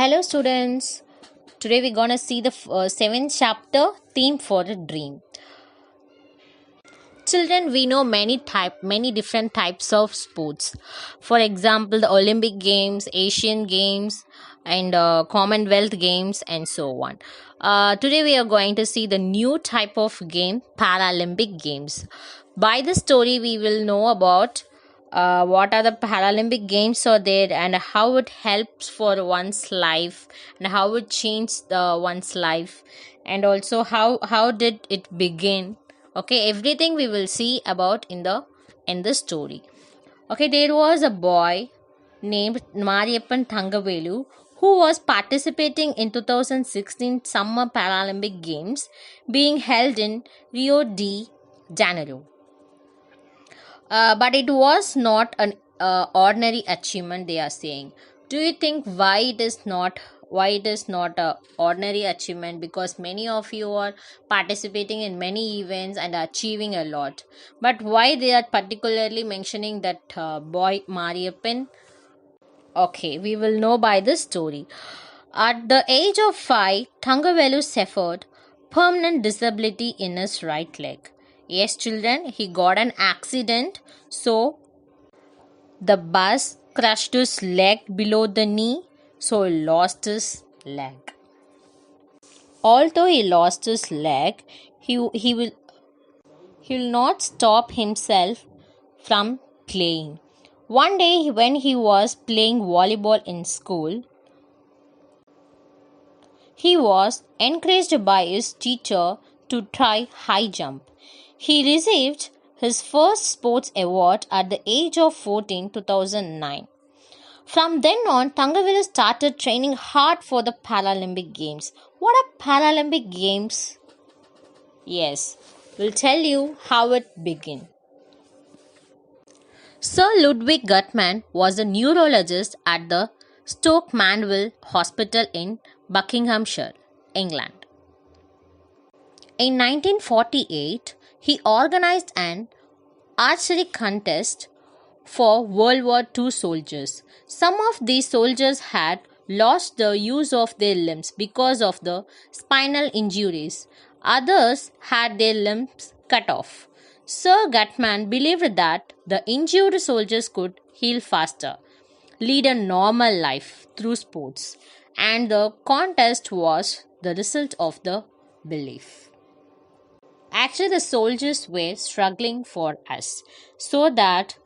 Hello, students. Today we're gonna see the seventh chapter theme for a dream. Children, we know many different types of sports. For example, the Olympic Games, Asian Games, and Commonwealth Games, and so on. Today we are going to see the new type of game, Paralympic Games. By the story, we will know about what are the Paralympic Games are there and how it helps for one's life and how it changed one's life, and also how did it begin. Okay, everything we will see about in the story. Okay, there was a boy named Mariyappan Thangavelu who was participating in 2016 Summer Paralympic Games being held in Rio de Janeiro. But it was not an ordinary achievement, they are saying. Do you think why it is not a ordinary achievement? Because many of you are participating in many events and achieving a lot, but why they are particularly mentioning that boy Mariappan? Okay, we will know by this story. At the age of 5, Thangavelu suffered permanent disability in his right leg. Yes, children, he got an accident, so the bus crushed his leg below the knee, so he lost his leg. Although he lost his leg, he will not stop himself from playing. One day, when he was playing volleyball in school, he was encouraged by his teacher to try high jump. He received his first sports award at the age of 14, 2009. From then on, Thangavelu started training hard for the Paralympic Games. What are Paralympic Games? Yes, we'll tell you how it began. Sir Ludwig Guttmann was a neurologist at the Stoke Mandeville Hospital in Buckinghamshire, England. In 1948, he organized an archery contest for World War II soldiers. Some of these soldiers had lost the use of their limbs because of the spinal injuries. Others had their limbs cut off. Sir Guttmann believed that the injured soldiers could heal faster, lead a normal life through sports, and the contest was the result of the belief. Actually, the soldiers were struggling for us, so that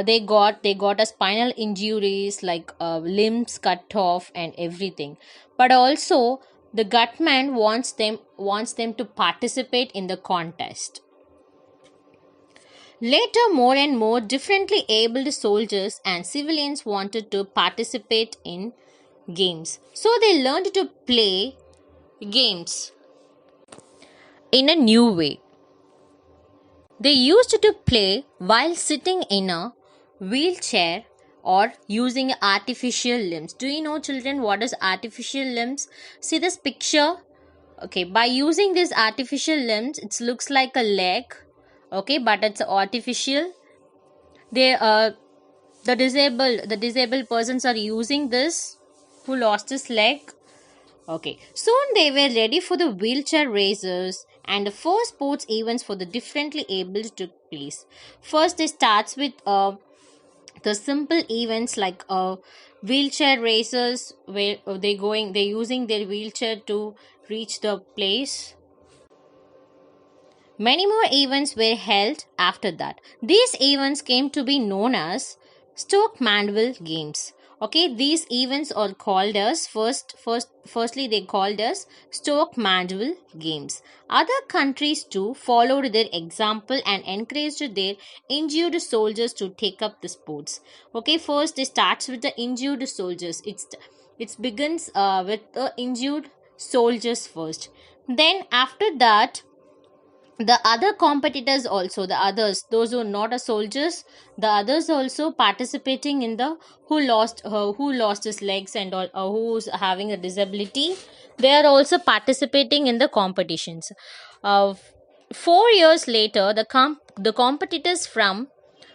they got a spinal injuries like limbs cut off and everything. But also, the Gutman wants them to participate in the contest. Later, more and more differently abled soldiers and civilians wanted to participate in games. So they learned to play games in a new way. They used to play while sitting in a wheelchair or using artificial limbs. Do you know, children, what is artificial limbs? See this picture. Okay, by using these artificial limbs, it looks like a leg. Okay, but it's artificial. They the disabled persons are using this who lost his leg. Okay, soon they were ready for the wheelchair races, and the first sports events for the differently abled took place. First, it starts with the simple events like wheelchair races, where they're using their wheelchair to reach the place. Many more events were held after that. These events came to be known as Stoke Mandeville Games. Okay, these events are called as firstly they called as Stoke Mandeville Games. Other countries too followed their example and encouraged their injured soldiers to take up the sports. Okay, first it starts with the injured soldiers. It begins with the injured soldiers first. Then after that, the other competitors also, the others, those who are not a soldiers, the others also participating in the who lost his legs and all, who's having a disability, they are also participating in the competitions. 4 years later, the competitors from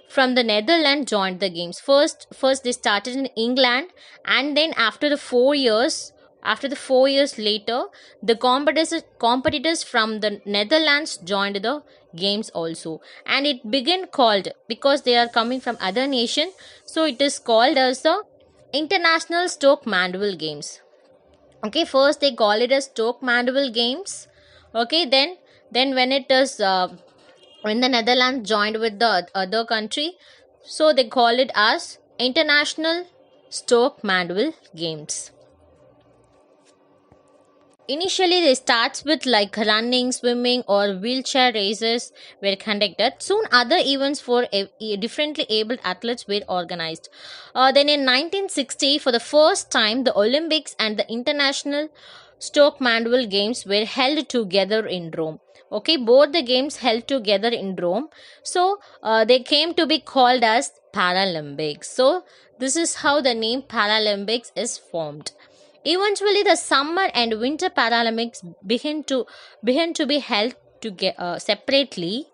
from the Netherlands joined the games. First they started in England, and then after the 4 years later, the competitors from the Netherlands joined the games also, and it began called, because they are coming from other nation, so it is called as the International Stoke Mandeville Games. Okay, first they call it as Stoke Mandeville Games. Okay, then when it is when the Netherlands joined with the other country, so they call it as International Stoke Mandeville Games. Initially, they starts with like running, swimming, or wheelchair races were conducted. Soon, other events for differently abled athletes were organized. Then, in 1960, for the first time, the Olympics and the International Stoke Mandeville Games were held together in Rome. Okay, both the games held together in Rome, so they came to be called as Paralympics. So, this is how the name Paralympics is formed. Eventually, the summer and winter Paralympics began to be held separately.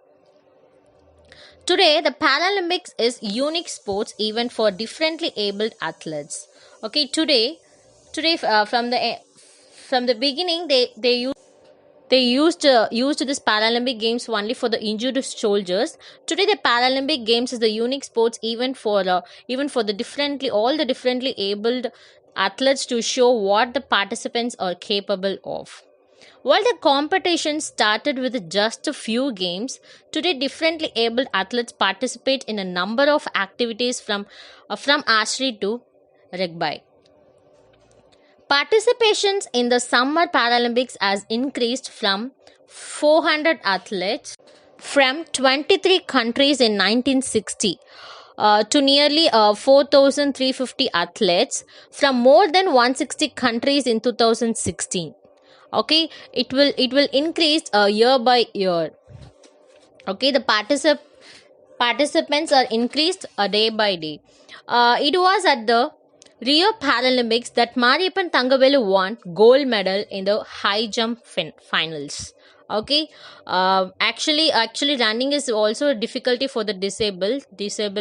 Today, the Paralympics is unique sports event for differently abled athletes. Okay, today from the beginning, they used this Paralympic Games only for the injured soldiers. Today, the Paralympic Games is the unique sports event for even for the differently abled athletes, to show what the participants are capable of. While the competition started with just a few games, today differently abled athletes participate in a number of activities from archery to rugby. Participations in the Summer Paralympics has increased from 400 athletes from 23 countries in 1960 to nearly 4,350 athletes from more than 160 countries in 2016. Okay, it will increase year by year. Okay, the participants are increased day by day. It was at the Rio Paralympics that Mariyappan Thangavelu won gold medal in the high jump finals. Okay, actually, running is also a difficulty for the disabled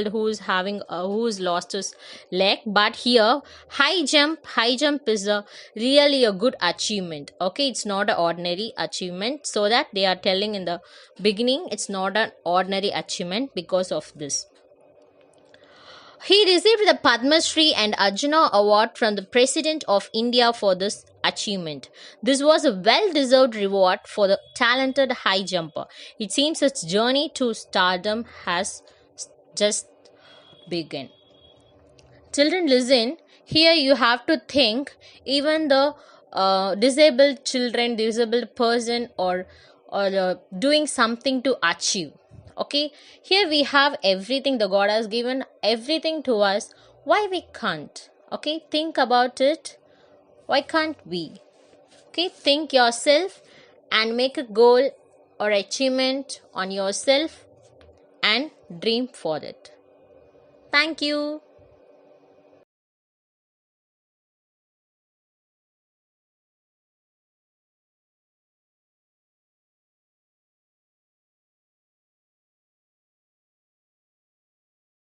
who's lost his leg. But here, high jump is a really a good achievement. Okay, it's not an ordinary achievement. So that they are telling in the beginning, it's not an ordinary achievement because of this. He received the Padma Shri and Arjuna Award from the President of India for this achievement. This was a well-deserved reward for the talented high jumper. It seems his journey to stardom has just begun. Children, listen. Here you have to think. Even the disabled person, or doing something to achieve. Okay, here we have everything. The God has given everything to us. Why we can't? Okay, think about it. Why can't we? Okay, think yourself and make a goal or achievement on yourself and dream for it. Thank you.